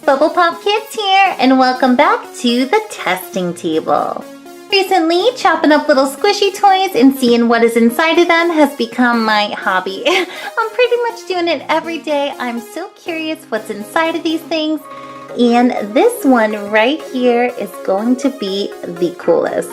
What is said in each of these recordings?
Bubble Pop Kids here, and welcome back to the testing table. Recently, chopping up little squishy toys and seeing what is inside of them has become my hobby. I'm pretty much doing it every day. I'm so curious what's inside of these things, and this one right here is going to be the coolest.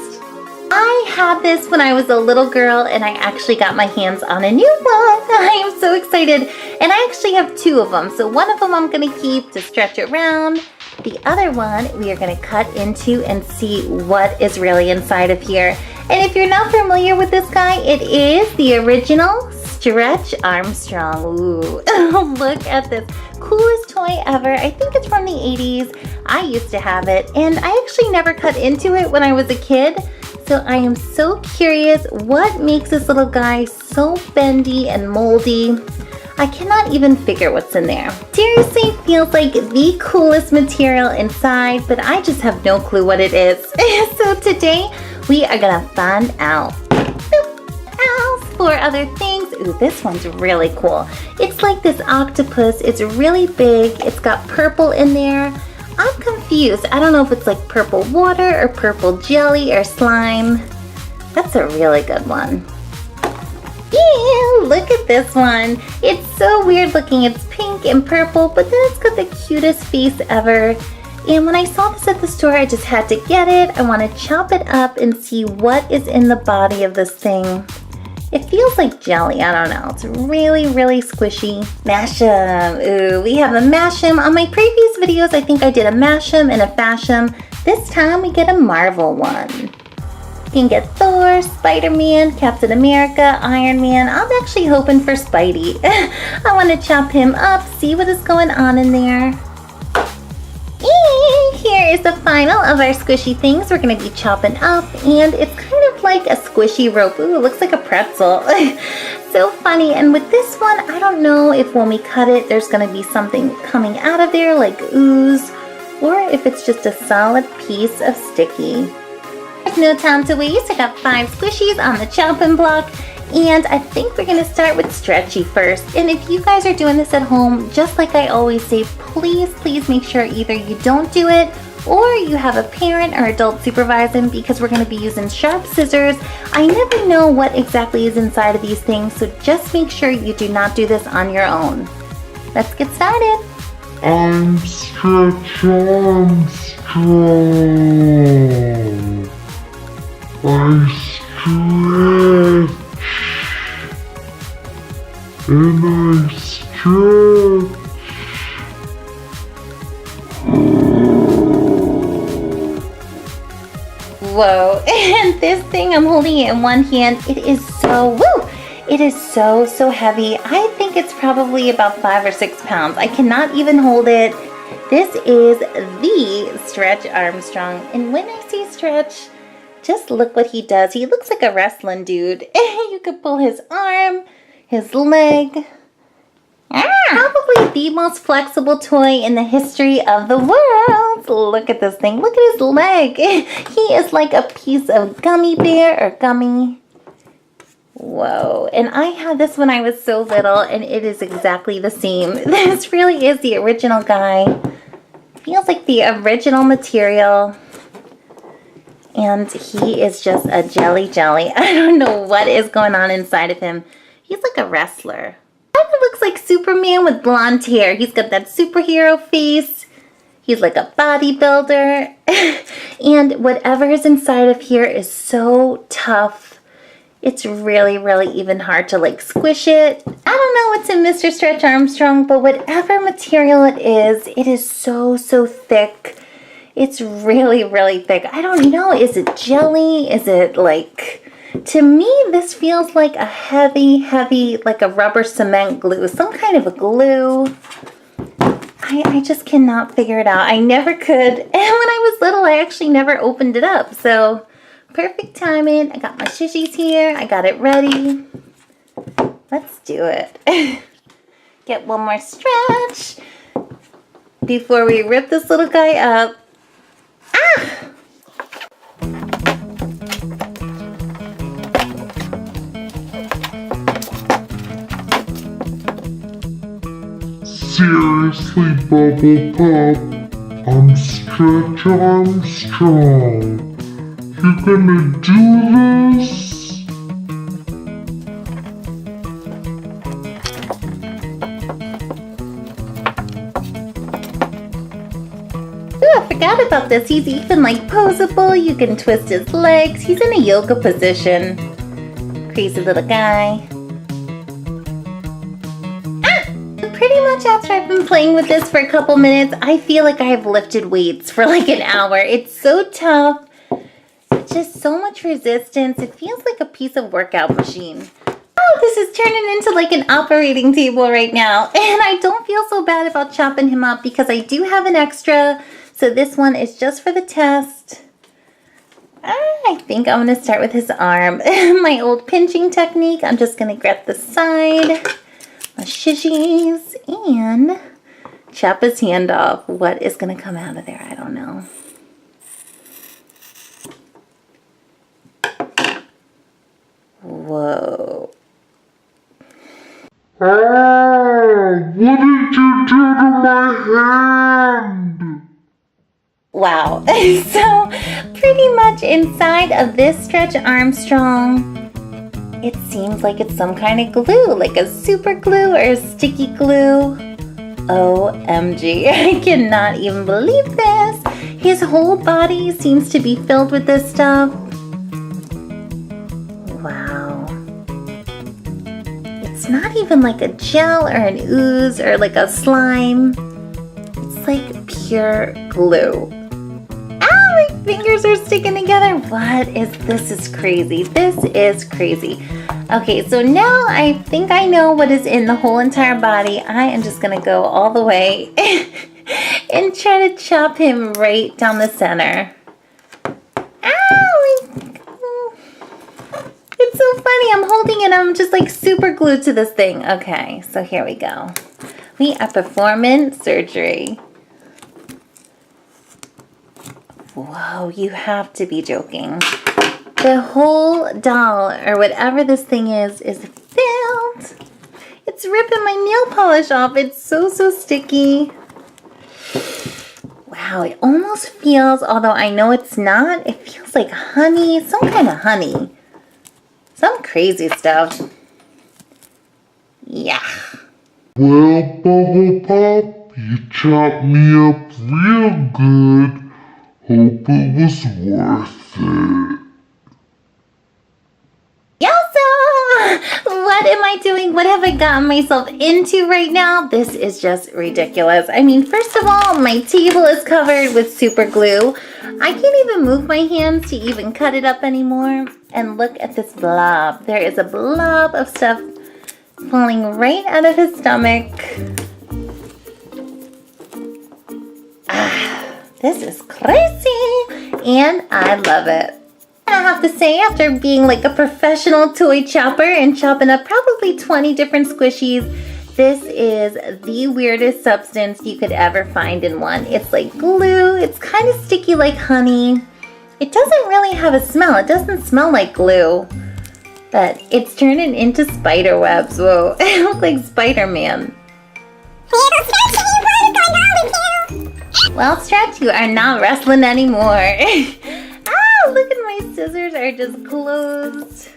I had this when I was a little girl, and I actually got my hands on a new one. I am so excited, and I actually have two of them. So one of them I'm going to keep to stretch around. The other one we are going to cut into and see what is really inside of here. And if you're not familiar with this guy, it is the original Stretch Armstrong. Ooh, look at this. Coolest toy ever. I think it's from the 80s. I used to have it, and I actually never cut into it when I was a kid. So I am so curious what makes this little guy so bendy and moldy. I cannot even figure what's in there. Seriously, feels like the coolest material inside, but I just have no clue what it is. So today we are gonna find out. As for other things, ooh, this one's really cool. It's like this octopus. It's really big. It's got purple in there. I'm confused. I don't know if it's like purple water or purple jelly or slime. That's a really good one. Yeah, look at this one. It's so weird looking. It's pink and purple, but then it's got the cutest face ever. And when I saw this at the store, I just had to get it. I want to chop it up and see what is in the body of this thing. It feels like jelly, I don't know. It's really, really squishy. MASHEM, ooh, we have a MASHEM. On my previous videos, I think I did a MASHEM and a FASHEM. This time we get a Marvel one. You can get Thor, Spider-Man, Captain America, Iron Man. I'm actually hoping for Spidey. I want to chop him up, see what is going on in there. Here is the final of our squishy things we're going to be chopping up, and it's kind of like a squishy rope. Ooh, it looks like a pretzel. So funny. And with this one, I don't know if when we cut it, there's going to be something coming out of there like ooze, or if it's just a solid piece of sticky. There's no time to waste. I got 5 squishies on the chopping block. And I think we're going to start with Stretchy first. And if you guys are doing this at home, just like I always say, please make sure either you don't do it or you have a parent or adult supervising, because we're going to be using sharp scissors. I never know what exactly is inside of these things, so just make sure you do not do this on your own. Let's get started. I'm Stretch Armstrong. I stretch. And I stretch. Whoa, and this thing, I'm holding it in one hand. It is so, it is so heavy. I think it's probably about 5 or 6 pounds. I cannot even hold it. This is the Stretch Armstrong. And when I say Stretch, just look what he does. He looks like a wrestling dude. You could pull his arm, his leg. Probably the most flexible toy in the history of the world. Look at this thing. Look at his leg. He is like a piece of gummy bear or gummy. Whoa. And I had this when I was so little, and it is exactly the same. This really is the original guy. Feels like the original material. And he is just a jelly. I don't know what is going on inside of him. He's like a wrestler. Kind of looks like Superman with blonde hair. He's got that superhero face. He's like a bodybuilder. And whatever is inside of here is so tough. It's really even hard to like squish it. I don't know what's in Mr. Stretch Armstrong, but whatever material it is so thick. It's really thick. I don't know. Is it jelly? Is it like... To me, this feels like a heavy, like a rubber cement glue. Some kind of a glue. I just cannot figure it out. I never could. And when I was little, I actually never opened it up. So, perfect timing. I got my shishies here. I got it ready. Let's do it. Get one more stretch before we rip this little guy up. Ah! Seriously, Bubble Pop? Stretch Armstrong. You gonna do this? Ooh, I forgot about this. He's even like poseable. You can twist his legs. He's in a yoga position. Crazy little guy. Pretty much after I've been playing with this for a couple minutes, I feel like I've lifted weights for like an hour. It's so tough. Just so much resistance. It feels like a piece of workout machine. Oh, this is turning into like an operating table right now. And I don't feel so bad about chopping him up because I do have an extra. So this one is just for the test. I think I'm going to start with his arm. My old pinching technique. I'm just going to grab the side. My shishis and chop his hand off. What is going to come out of there? I don't know. Whoa. Oh, what did you do to my hand? Wow. So pretty much inside of this Stretch Armstrong, it seems like it's some kind of glue, like a super glue or a sticky glue. OMG, I cannot even believe this. His whole body seems to be filled with this stuff. Wow. It's not even like a gel or an ooze or like a slime. It's like pure glue. My fingers are sticking together. What is this? Is crazy. This is crazy. Okay, so now I think I know what is in the whole entire body. I am just gonna go all the way and try to chop him right down the center. Ow! It's so funny. I'm holding it. I'm just like super glued to this thing. Okay, so here we go. We are performing surgery. Whoa, you have to be joking. The whole doll, or whatever this thing is filled. It's ripping my nail polish off. It's so sticky. Wow, it almost feels, although I know it's not, it feels like honey, some kind of honey. Some crazy stuff. Yeah. Well, Bubble Pop, you chopped me up real good. Hope it was worth it. Yelsa! What am I doing? What have I gotten myself into right now? This is just ridiculous. I mean, first of all, my table is covered with super glue. I can't even move my hands to even cut it up anymore. And look at this blob. There is a blob of stuff falling right out of his stomach. This is crazy, and I love it. I have to say, after being like a professional toy chopper and chopping up probably 20 different squishies, this is the weirdest substance you could ever find in one. It's like glue. It's kind of sticky like honey. It doesn't really have a smell. It doesn't smell like glue, but it's turning into spider webs. Whoa, it looks like Spider-Man. Well, Stretch, you are not wrestling anymore. Look at my scissors are just closed.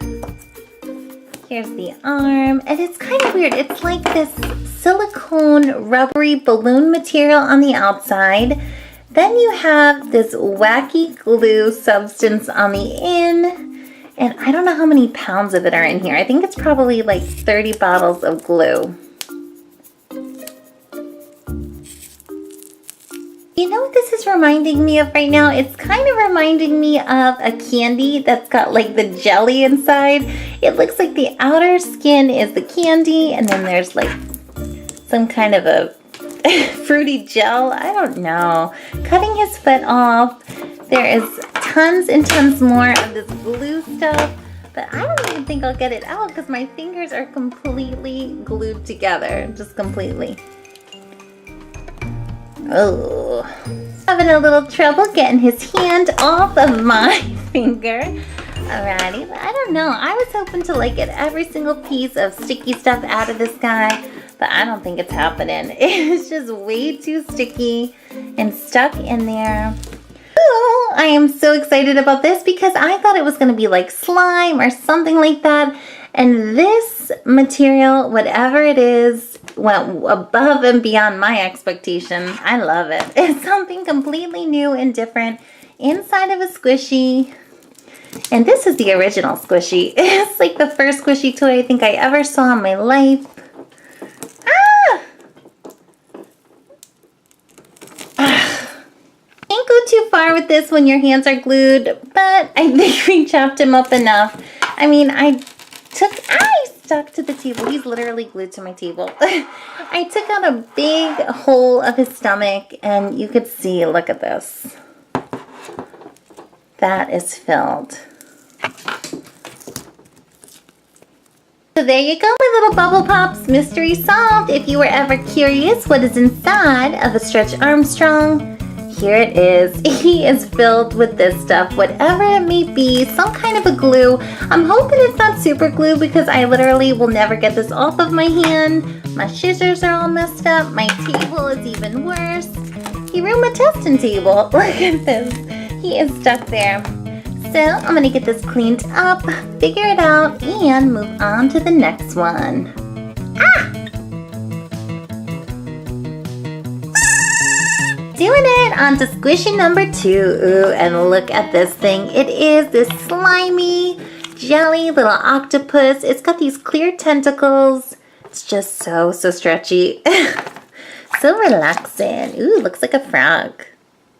Here's the arm, and it's kind of weird. It's like this silicone rubbery balloon material on the outside. Then you have this wacky glue substance on the in, and I don't know how many pounds of it are in here. I think it's probably like 30 bottles of glue. You know what this is reminding me of right now? It's kind of reminding me of a candy that's got like the jelly inside. It looks like the outer skin is the candy, and then there's like some kind of a fruity gel. I don't know. Cutting his foot off. There is tons and tons more of this glue stuff, but I don't even think I'll get it out because my fingers are completely glued together. Just completely. Oh, having a little trouble getting his hand off of my finger. Alrighty, I don't know. I was hoping to like get every single piece of sticky stuff out of this guy, but I don't think it's happening. It's just way too sticky. and stuck in there. Ooh, I am so excited about this because I thought it was going to be like slime or something like that. And this material, whatever it is, went above and beyond my expectation. I love it. It's something completely new and different inside of a squishy. And this is the original squishy. It's like the first squishy toy I think I ever saw in my life. Can't go too far with this when your hands are glued, but I think we chopped him up enough. I mean, I stuck to the table. He's literally glued to my table. I took out a big hole of his stomach, and you could see, look at this. That is filled. So there you go, my little bubble pops. Mystery solved. If you were ever curious what is inside of a Stretch Armstrong, here it is. He is filled with this stuff, whatever it may be, some kind of a glue. I'm hoping it's not super glue because I literally will never get this off of my hand. My scissors are all messed up. My table is even worse. He ruined my testing table. Look at this. He is stuck there. So I'm gonna get this cleaned up, figure it out, and move on to the next one. Doing it on to squishy number 2. Ooh, and look at this thing. It is this slimy, jelly little octopus. It's got these clear tentacles. It's just so stretchy. So relaxing. Ooh, looks like a frog.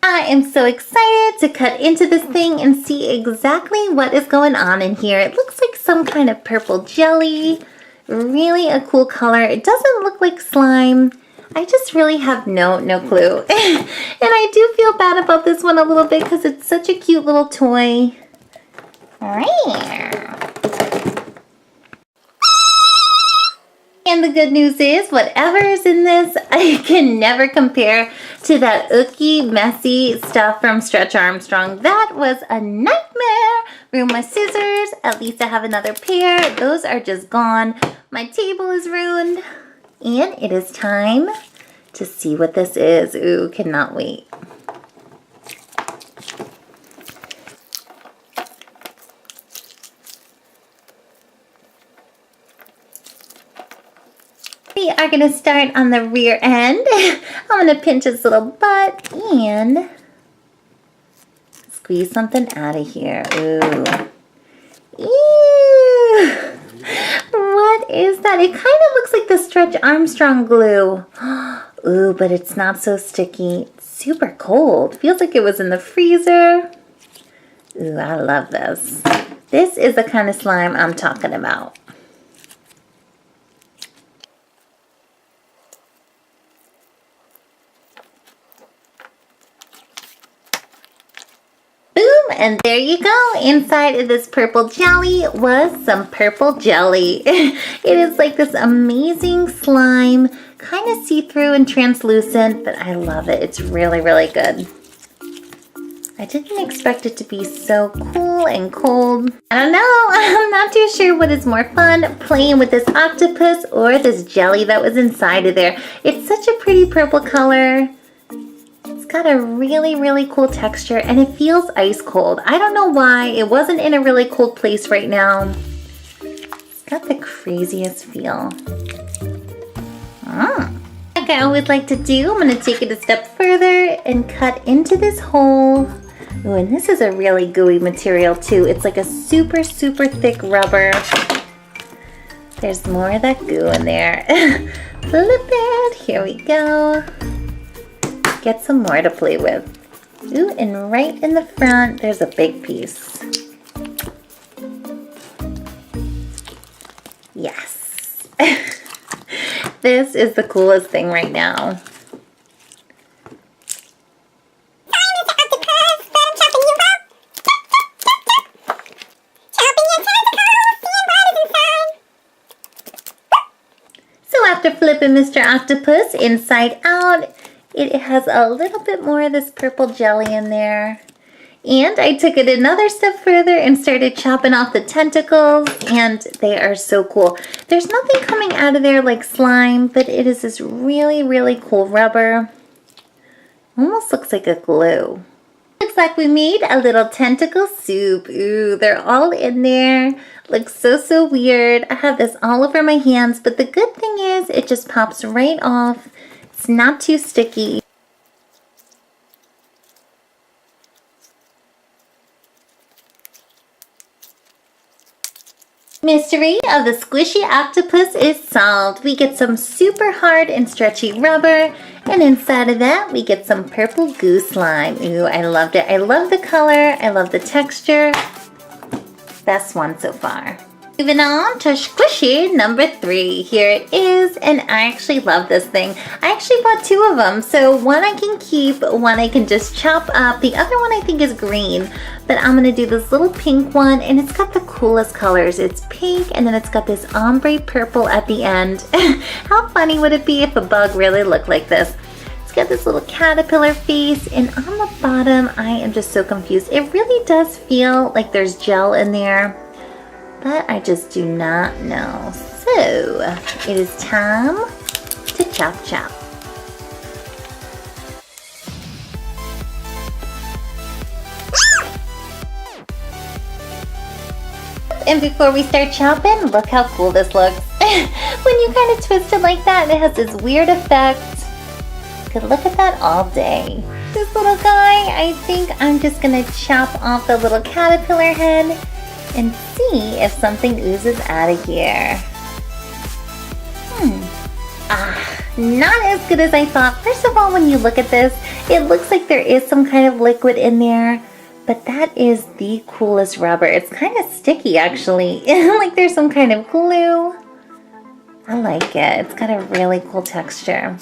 I am so excited to cut into this thing and see exactly what is going on in here. It looks like some kind of purple jelly. Really a cool color. It doesn't look like slime. I just really have no clue. And I do feel bad about this one a little bit because it's such a cute little toy. And the good news is, whatever is in this, I can never compare to that ooky, messy stuff from Stretch Armstrong. That was a nightmare. Ruined my scissors. At least I have another pair. Those are just gone. My table is ruined. And it is time to see what this is. Ooh, cannot wait. We are going to start on the rear end. I'm going to pinch his little butt and squeeze something out of here. Ooh. Ew. What is that? It kind of looks like the Stretch Armstrong glue. Ooh, but it's not so sticky. It's super cold. Feels like it was in the freezer. Ooh, I love this. This is the kind of slime I'm talking about. And there you go. Inside of this purple jelly was some purple jelly. It is like this amazing slime, kind of see-through and translucent, but I love it. It's really good. I didn't expect it to be so cool and cold. I don't know. I'm not too sure what is more fun, playing with this octopus or this jelly that was inside of there. It's such a pretty purple color. It's got a really cool texture and it feels ice cold. I don't know why. It wasn't in a really cold place right now. It's got the craziest feel. Like I always like to do, I'm going to take it a step further and cut into this hole. Ooh, and this is a really gooey material too. It's like a super thick rubber. There's more of that goo in there. Flip it. Here we go. Get some more to play with. Ooh, and right in the front, there's a big piece. Yes. This is the coolest thing right now. So after flipping Mr. Octopus inside out, it has a little bit more of this purple jelly in there. And I took it another step further and started chopping off the tentacles, and they are so cool. There's nothing coming out of there like slime, but it is this really cool rubber. Almost looks like a glue. Looks like we made a little tentacle soup. Ooh, they're all in there. Looks so weird. I have this all over my hands, but the good thing is it just pops right off. It's not too sticky. Mystery of the squishy octopus is solved. We get some super hard and stretchy rubber, and inside of that we get some purple goo slime. Ooh, I loved it. I love the color. I love the texture. Best one so far. Moving on to squishy number 3. Here it is, and I actually love this thing. I actually bought 2 of them, so one I can keep, one I can just chop up. The other one I think is green, but I'm gonna do this little pink one, and it's got the coolest colors. It's pink, and then it's got this ombre purple at the end. How funny would it be if a bug really looked like this? It's got this little caterpillar face, and on the bottom, I am just so confused. It really does feel like there's gel in there, but I just do not know. So, it is time to chop. And before we start chopping, look how cool this looks. When you kind of twist it like that, it has this weird effect. You could look at that all day. This little guy, I think I'm just gonna chop off the little caterpillar head and see if something oozes out of here. Not as good as I thought. First of all, when you look at this, it looks like there is some kind of liquid in there, but that is the coolest rubber. It's kind of sticky actually, like there's some kind of glue. I like it. It's got a really cool texture.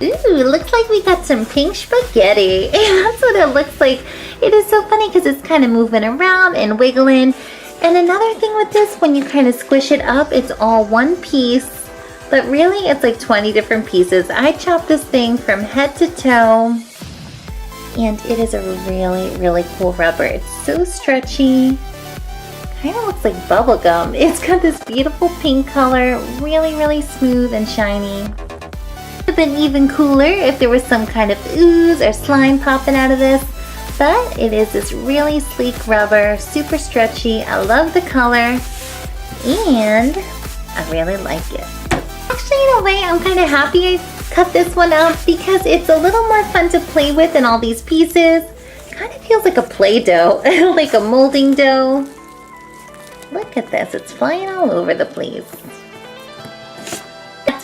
Ooh, looks like we got some pink spaghetti. That's what it looks like. It is so funny because it's kind of moving around and wiggling. And another thing with this, when you kind of squish it up, it's all one piece. But really, it's like 20 different pieces. I chopped this thing from head to toe. And it is a really cool rubber. It's so stretchy. Kind of looks like bubble gum. It's got this beautiful pink color. Really smooth and shiny. Would have been even cooler if there was some kind of ooze or slime popping out of this, but it is this really sleek rubber, super stretchy. I love the color, and I really like it. Actually, in a way, I'm kind of happy I cut this one out because it's a little more fun to play with than all these pieces. It kind of feels like a Play-Doh, like a molding dough. Look at this, it's flying all over the place.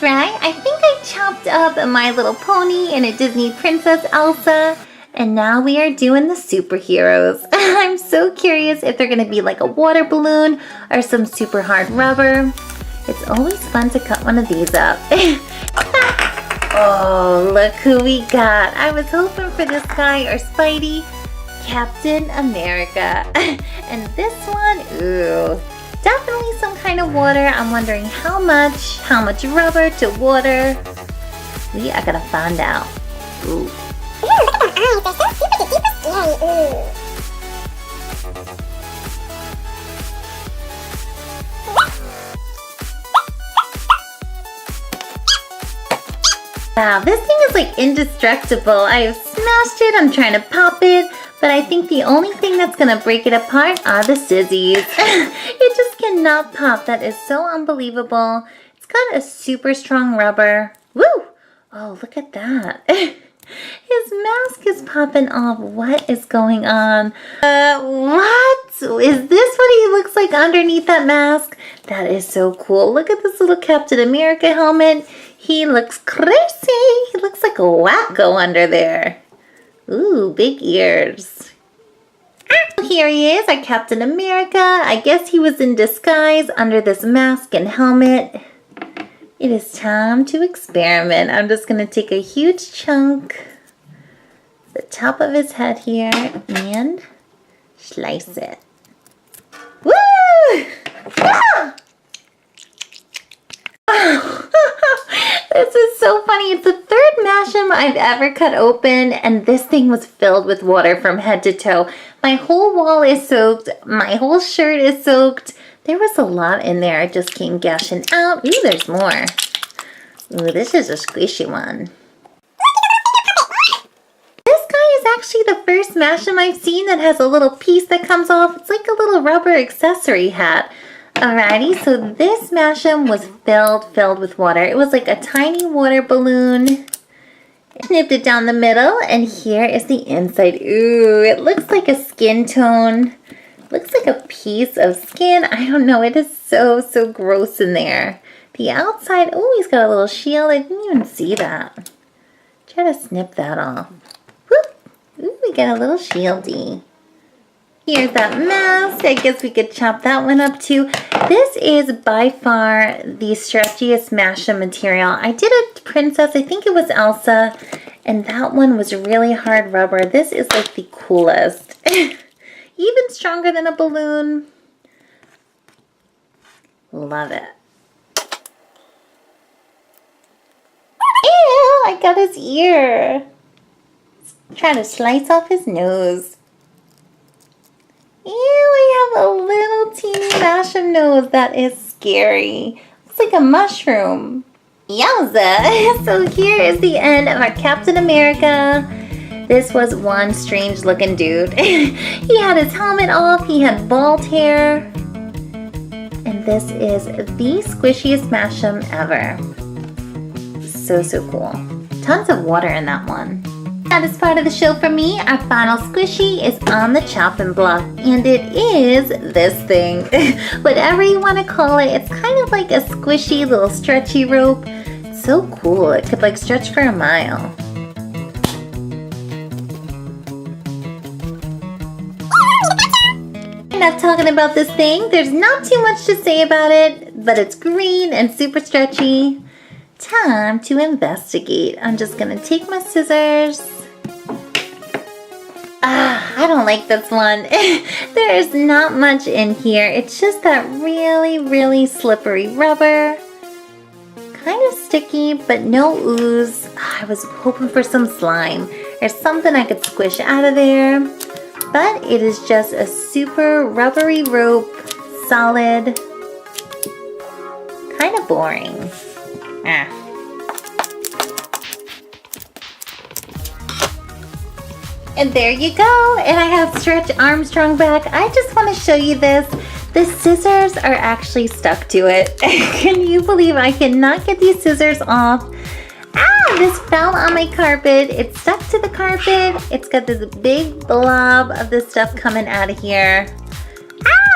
Right? I think I chopped up My Little Pony and a Disney Princess Elsa, and now we are doing the superheroes. I'm so curious if they're going to be like a water balloon or some super hard rubber. It's always fun to cut one of these up. Oh, look who we got. I was hoping for this guy or Spidey, Captain America. And this one, ooh. Definitely some kind of water. I'm wondering how much rubber to water. We are gonna find out. Ooh. Ooh, look at their eyes. They're so super scary. Ooh. Wow, this thing is like indestructible. I have smashed it. I'm trying to pop it. But I think the only thing that's gonna break it apart are the scissors. It just cannot pop. That is so unbelievable. It's got a super strong rubber. Woo! Oh, look at that. His mask is popping off. What is going on? What? Is this what he looks like underneath that mask? That is so cool. Look at this little Captain America helmet. He looks crazy. He looks like a wacko under there. Ooh, big ears. Here he is, our Captain America. I guess he was in disguise under this mask and helmet. It is time to experiment. I'm just going to take a huge chunk, the top of his head here, and slice it. Woo! Ah! This is so funny. It's the third MASHEM I've ever cut open, and this thing was filled with water from head to toe. My whole wall is soaked. My whole shirt is soaked. There was a lot in there. I just came gushing out. Ooh, there's more. Ooh, this is a squishy one. This guy is actually the first MASHEM I've seen that has a little piece that comes off. It's like a little rubber accessory hat. Alrighty, so this MASHEM was filled with water. It was like a tiny water balloon. Snipped it down the middle, and here is the inside. Ooh, it looks like a skin tone. Looks like a piece of skin. I don't know, it is so gross in there. The outside, oh, he's got a little shield. I didn't even see that. Try to snip that off. Whoop! Ooh, we got a little shieldy. Here's that mask. I guess we could chop that one up too. This is by far the stretchiest MASHEM material. I did a princess, I think it was Elsa, and that one was really hard rubber. This is like the coolest. Even stronger than a balloon. Love it. Ew, I got his ear. Trying to slice off his nose. Ew, I have a little teeny MASHEM nose. That is scary. It's like a mushroom. Yowza! So here is the end of our Captain America. This was one strange looking dude. He had his helmet off. He had bald hair. And this is the squishiest MASHEM ever. So cool. Tons of water in that one. That is part of the show for me. Our final squishy is on the chopping block, and it is this thing. Whatever you want to call it, it's kind of like a squishy little stretchy rope. It's so cool. It could like stretch for a mile. Enough talking about this thing. There's not too much to say about it, but it's green and super stretchy. Time to investigate. I'm just gonna take my scissors. I don't like this one. There is not much in here. It's just that really slippery rubber. Kind of sticky, but no ooze. I was hoping for some slime. There's something I could squish out of there. But it is just a super rubbery rope. Solid. Kind of boring. And there you go. And I have Stretch Armstrong back. I just want to show you this. The scissors are actually stuck to it. Can you believe I cannot get these scissors off? This fell on my carpet. It's stuck to the carpet. It's got this big blob of this stuff coming out of here.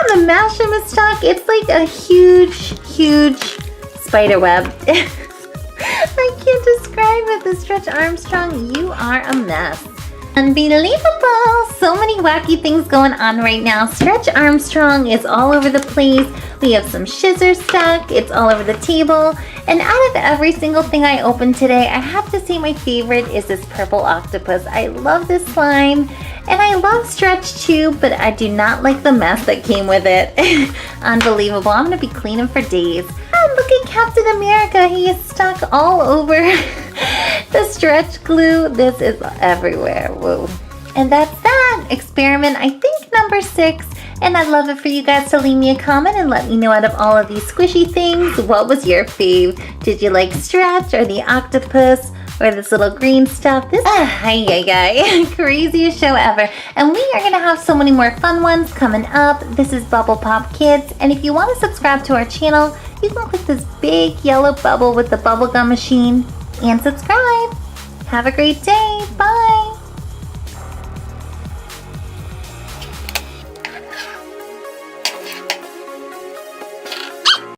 The MASHEM is stuck. It's like a huge spider web. I can't describe it. The Stretch Armstrong, you are a mess. Unbelievable! So many wacky things going on right now. Stretch Armstrong is all over the place. We have some scissors stuck. It's all over the table. And out of every single thing I opened today, I have to say my favorite is this purple octopus. I love this slime. And I love Stretch too, but I do not like the mess that came with it. Unbelievable. I'm going to be cleaning for days. Look at Captain America. He is stuck all over the stretch glue. This is everywhere. Whoa. And that's that. Experiment, I think, number 6. And I'd love it for you guys to leave me a comment and let me know out of all of these squishy things, what was your fave? Did you like Stretch or the octopus? Or this little green stuff. This craziest show ever. And we are gonna have so many more fun ones coming up. This is Bubble Pop Kids. And if you want to subscribe to our channel, you can click this big yellow bubble with the bubblegum machine and subscribe. Have a great day.